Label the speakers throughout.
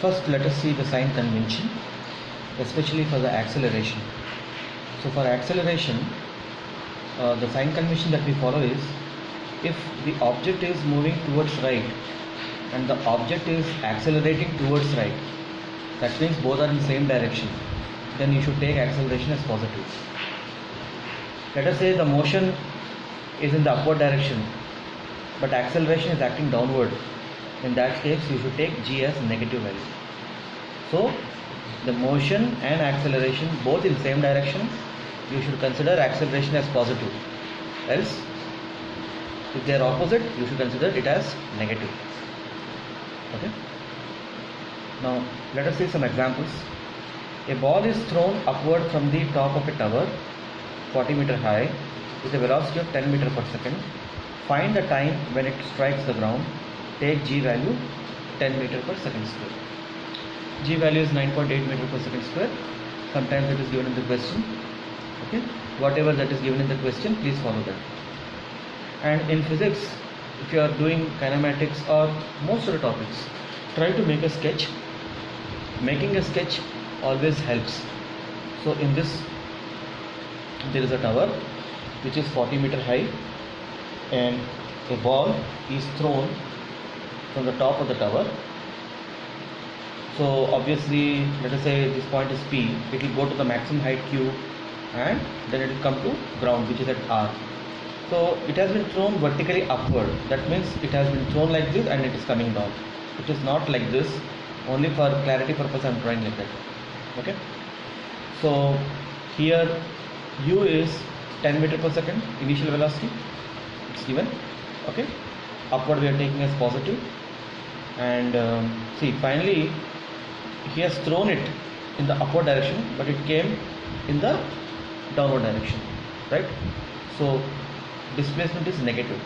Speaker 1: First, let us see the sign convention, especially for the acceleration. So for acceleration, the sign convention that we follow is, if the object is moving towards right and the object is accelerating towards right, that means both are in the same direction, then you should take acceleration as positive. Let us say the motion is in the upward direction, but acceleration is acting downward. In that case, you should take g as negative value. So the motion and acceleration both in same direction, you should consider acceleration as positive. Else, if they are opposite, you should consider it as negative. Okay. Now let us see some examples. A ball is thrown upward from the top of a tower 40 meter high with a velocity of 10 meter per second. Find the time when it strikes the ground. Take g value 10 meter per second square. G value is 9.8 meter per second square. Sometimes it is given in the question. Okay, whatever that is given in the question, please follow that. And in physics, if you are doing kinematics or most of the topics, try to make a sketch. Making a sketch always helps. So in this, there is a tower which is 40 meter high, and a ball is thrown from the top of the tower. So obviously, let us say this point is P, it will go to the maximum height Q, and then it will come to ground, which is at R. So it has been thrown vertically upward. That means it has been thrown like this and it is coming down. It is not like this. Only for clarity purpose I am drawing like that. Okay. So here U is 10 meter per second initial velocity. It's given. Okay. Upward we are taking as positive. And see, finally he has thrown it in the upward direction, but it came in the downward direction, right? So displacement is negative.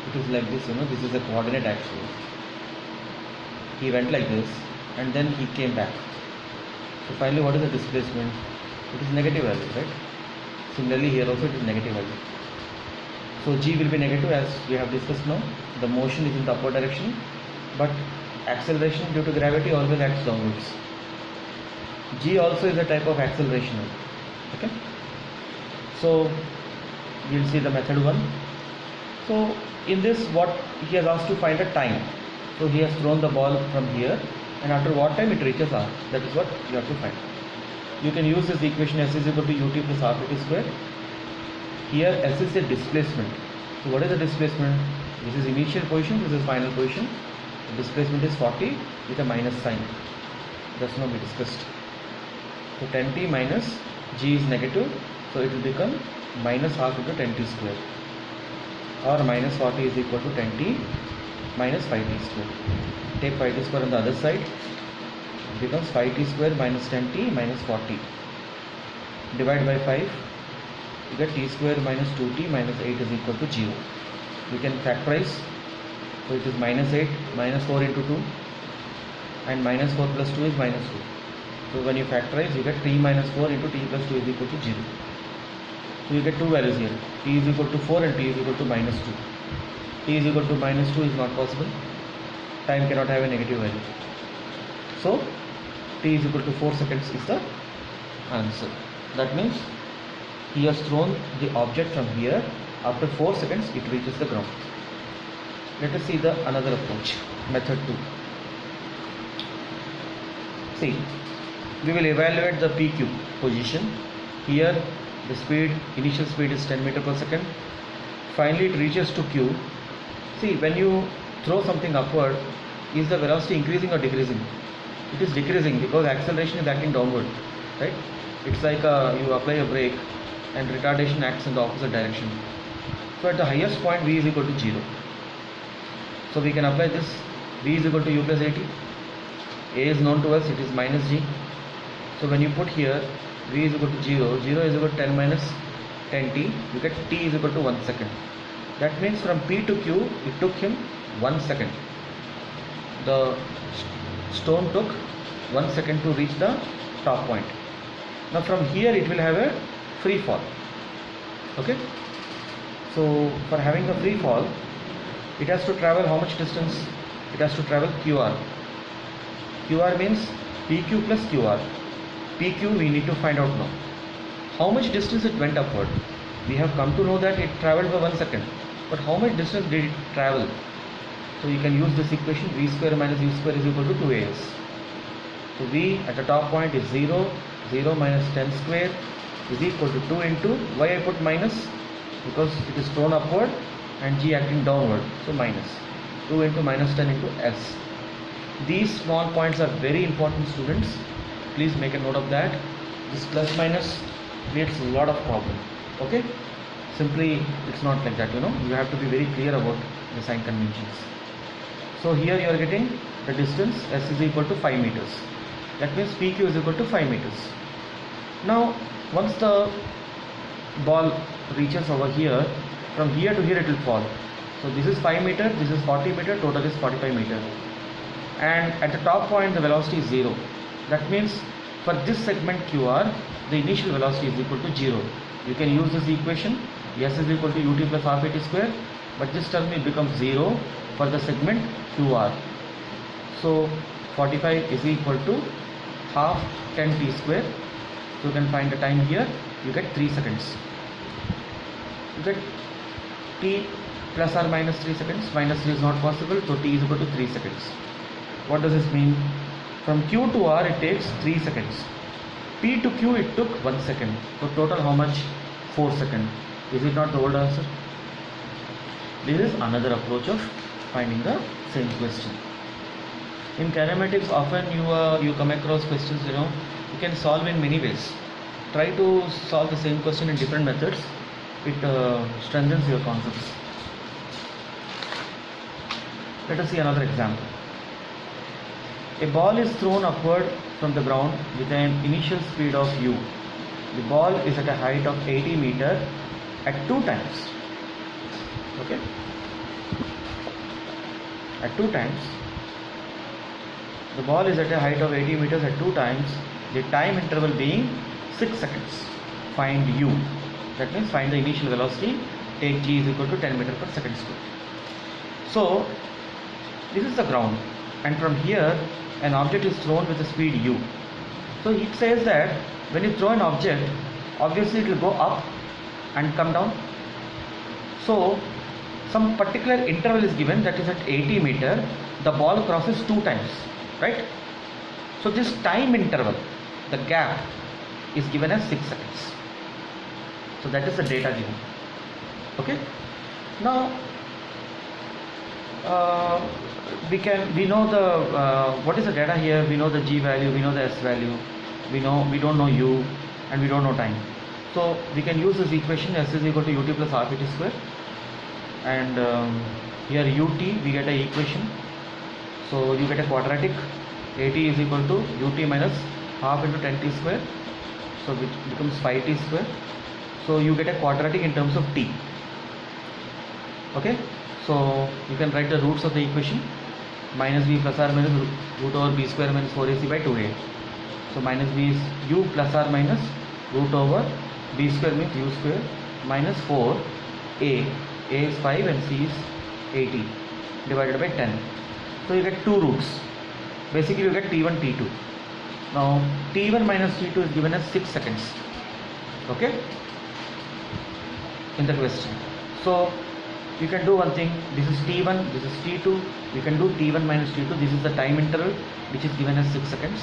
Speaker 1: It is like this, this is a coordinate actually. He went like this and then he came back. So finally, what is the displacement? It is negative value, right? Similarly here also it is negative value. So g will be negative, as we have discussed now. The motion is in the upward direction, but acceleration due to gravity always acts downwards. G also is a type of acceleration. Okay. So we will see the method 1. So in this, what he has asked to find a time. So he has thrown the ball from here, and after what time it reaches R. That is what you have to find. You can use this equation S is equal to ut plus RT square. Here S is the displacement. So what is the displacement? This is initial position, this is final position. The displacement is 40 with a minus sign. That's not we discussed. So 10t minus g is negative, so it will become minus half into 10t square, or minus 40 is equal to 10t minus 5t square. Take 5t square on the other side, it becomes 5t square minus 10t minus 40. Divide by 5, you get t square minus 2t minus 8 is equal to 0. We can factorize, so it is minus 8 minus 4 into 2, and minus 4 plus 2 is minus 2. So when you factorize, you get t minus 4 into t plus 2 is equal to 0. So you get two values here, t is equal to 4 and t is equal to minus 2. T is equal to minus 2 is not possible. Time cannot have a negative value. So t is equal to 4 seconds is the answer. That means he has thrown the object from here. After 4 seconds it reaches the ground. Let us see the another approach, method 2. See, we will evaluate the PQ position. Here the speed, initial speed is 10 meter per second. Finally it reaches to Q. See, when you throw something upward, is the velocity increasing or decreasing? It is decreasing because acceleration is acting downward, right? It's like you apply a brake and retardation acts in the opposite direction. So at the highest point V is equal to 0. So we can apply this. V is equal to U plus AT. A is known to us, it is minus G. So when you put here V is equal to 0, 0 is equal to 10 minus 10t, you get t is equal to 1 second. That means from P to Q, it took him 1 second. The stone took 1 second to reach the top point. Now from here it will have a free fall. Okay. So for having a free fall, it has to travel how much distance? It has to travel QR. QR means PQ plus QR. PQ we need to find out now. How much distance it went upward? We have come to know that it traveled for 1 second. But how much distance did it travel? So you can use this equation, V square minus U square is equal to 2AS. So V at the top point is 0, 0 minus 10 square is equal to 2 into, why I put minus? Because it is thrown upward and G acting downward, so minus 2 into minus 10 into S. These small points are very important, students. Please make a note of that. This plus minus creates a lot of problem. Okay, simply it's not like that, you have to be very clear about the sign conventions. So here you are getting the distance S is equal to 5 meters. That means PQ is equal to 5 meters. Now once the ball reaches over here, from here to here it will fall. So this is 5 meter, this is 40 meter, total is 45 meter. And at the top point the velocity is 0. That means for this segment QR, the initial velocity is equal to 0. You can use this equation, S is equal to ut plus half at square, but this term will become 0 for the segment QR. So 45 is equal to half 10 t square. So you can find the time here, you get 3 seconds. You get t plus or minus 3 seconds, minus 3 is not possible, so t is equal to 3 seconds. What does this mean? From Q to R it takes 3 seconds. P to Q it took 1 second. So total how much? 4 seconds. Is it not the old answer? This is another approach of finding the same question. In kinematics often you come across questions, you can solve in many ways. Try to solve the same question in different methods. It strengthens your concepts. Let us see another example. A ball is thrown upward from the ground with an initial speed of u. The ball is at a height of 80 meters at 2 times. Okay? At 2 times. The ball is at a height of 80 meters at 2 times. The time interval being 6 seconds. Find u. That means find the initial velocity. Take g is equal to 10 meters per second square. So this is the ground, and from here an object is thrown with a speed u. So it says that when you throw an object, obviously it will go up and come down. So some particular interval is given, that is at 80 meters, the ball crosses 2 times, right? So this time interval, the gap, is given as 6 seconds. So that is the data given. Okay. Now we know the what is the data here. We know the g value, we know the s value, we don't know u, and we don't know time. So we can use this equation, s is equal to ut plus half at square, and here ut we get a equation. So you get a quadratic. At is equal to ut minus half into 10t square, so which becomes 5t square. So you get a quadratic in terms of t. Okay, so you can write the roots of the equation. Minus b plus r minus root over b square minus 4ac by 2a. So minus b is u plus r minus root over b square means u square minus 4a. A is 5 and c is 80 divided by 10. So you get 2 roots. Basically you get t1, t2. Now t1 minus t2 is given as 6 seconds. Okay, in the question. So you can do one thing. This is t1, this is t2. You can do t1 minus t2. This is the time interval which is given as 6 seconds.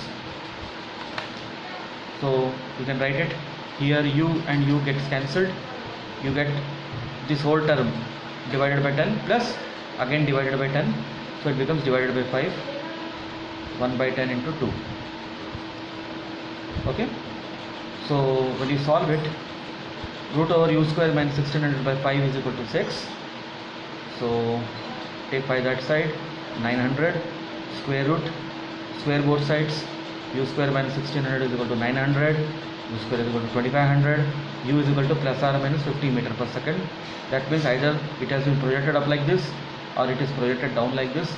Speaker 1: So you can write it here. U and u gets cancelled. You get this whole term divided by 10 plus again divided by 10. So it becomes divided by 5. 1 by 10 into 2. Okay. So when you solve it, root over u square minus 1600 by 5 is equal to 6. So take 5 that side, 900, square root, square both sides, u square minus 1600 is equal to 900, u square is equal to 2500, u is equal to plus or minus 50 meter per second. That means either it has been projected up like this or it is projected down like this.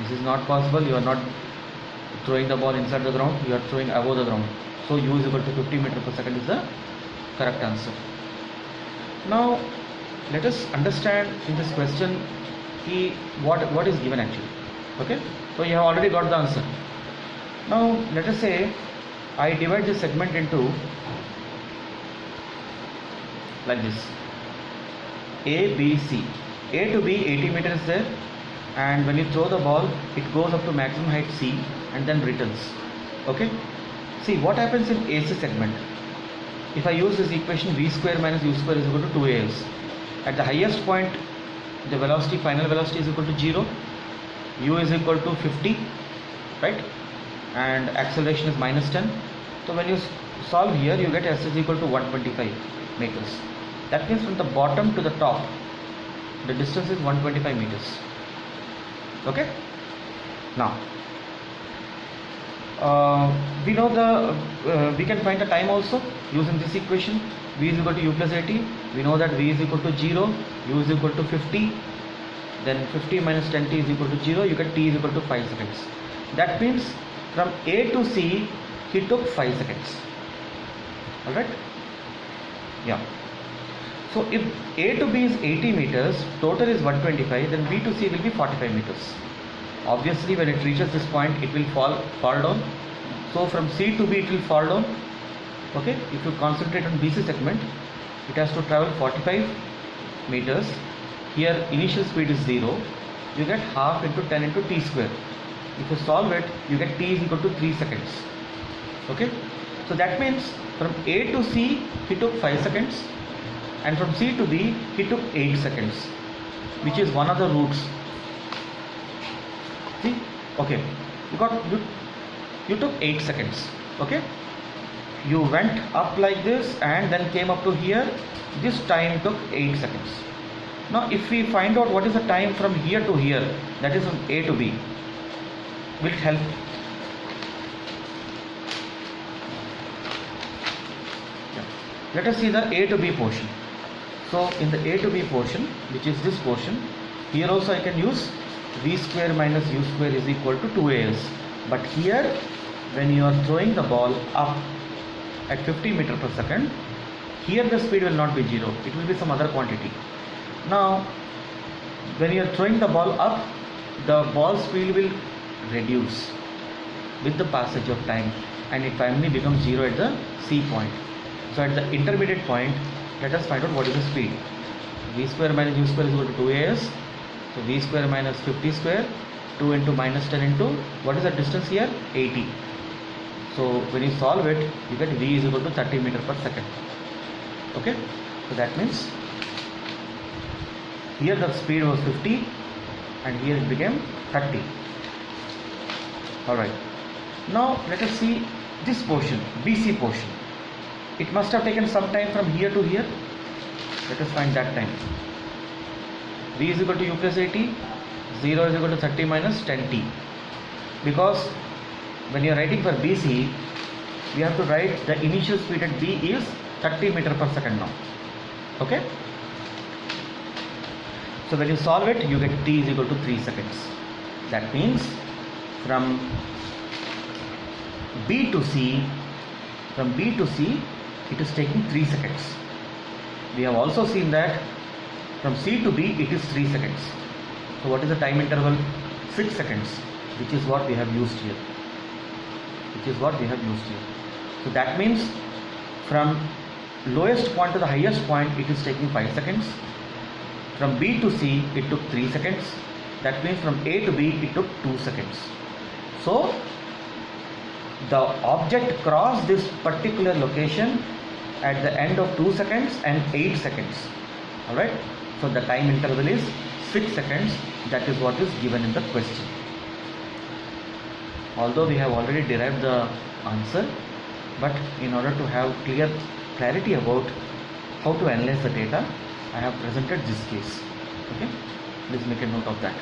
Speaker 1: This is not possible. You are not throwing the ball inside the ground, you are throwing above the ground. So u is equal to 50 meter per second is the correct answer. Now let us understand in this question what is given actually. Okay, so you have already got the answer. Now let us say I divide this segment into like this, A, B, C. A to B 80 meters there, and when you throw the ball it goes up to maximum height C and then returns. Okay, see what happens in AC segment. If I use this equation, v square minus u square is equal to 2as. At the highest point the velocity, final velocity is equal to 0, u is equal to 50, right, and acceleration is minus 10. So when you solve here you get s is equal to 125 meters. That means from the bottom to the top the distance is 125 meters. Okay, now we know we can find the time also using this equation. V is equal to u plus 80. We know that v is equal to 0, u is equal to 50, then 50 minus 10t is equal to 0. You get t is equal to 5 seconds. That means from A to C he took 5 seconds. Alright, yeah. So if A to B is 80 meters, total is 125, then B to C will be 45 meters. Obviously when it reaches this point it will fall down. So from C to B it will fall down. Okay, if you concentrate on BC segment, it has to travel 45 meters. Here initial speed is 0. You get half into 10 into t square. If you solve it, you get t is equal to 3 seconds. Okay, so that means from A to C he took 5 seconds, and from C to B he took 8 seconds, which is one of the routes. See, okay, you took 8 seconds. Okay, you went up like this and then came up to here. This time took 8 seconds. Now if we find out what is the time from here to here, that is from A to B, will it help? Yeah. Let us see the A to B portion. So in the A to B portion, which is this portion, here also I can use v square minus u square is equal to 2as. But here when you are throwing the ball up at 50 meters per second, here the speed will not be 0, it will be some other quantity. Now when you are throwing the ball up, the ball speed will reduce with the passage of time, and it finally becomes 0 at the C point. So at the intermediate point, let us find out what is the speed. V square minus u square is equal to 2as. So v square minus 50 square, 2 into minus 10 into, what is the distance here? 80. So when you solve it, you get v is equal to 30 meters per second. Okay, so that means here the speed was 50 and here it became 30. Alright, now let us see this portion, BC portion. It must have taken some time from here to here. Let us find that time. V is equal to u plus 80, 0 is equal to 30 minus 10t. Because when you are writing for BC, we have to write the initial speed at B is 30 meters per second now. Okay, so when you solve it, you get t is equal to 3 seconds. That means from B to C, it is taking 3 seconds. We have also seen that from C to B it is 3 seconds. So what is the time interval? 6 seconds, which is what we have used here. So that means from lowest point to the highest point it is taking 5 seconds. From B to C it took 3 seconds. That means from A to B it took 2 seconds. So the object crossed this particular location at the end of 2 seconds and 8 seconds. Alright, so the time interval is 6 seconds. That is what is given in the question. Although we have already derived the answer, but in order to have clarity about how to analyze the data, I have presented this case. Okay, please make a note of that.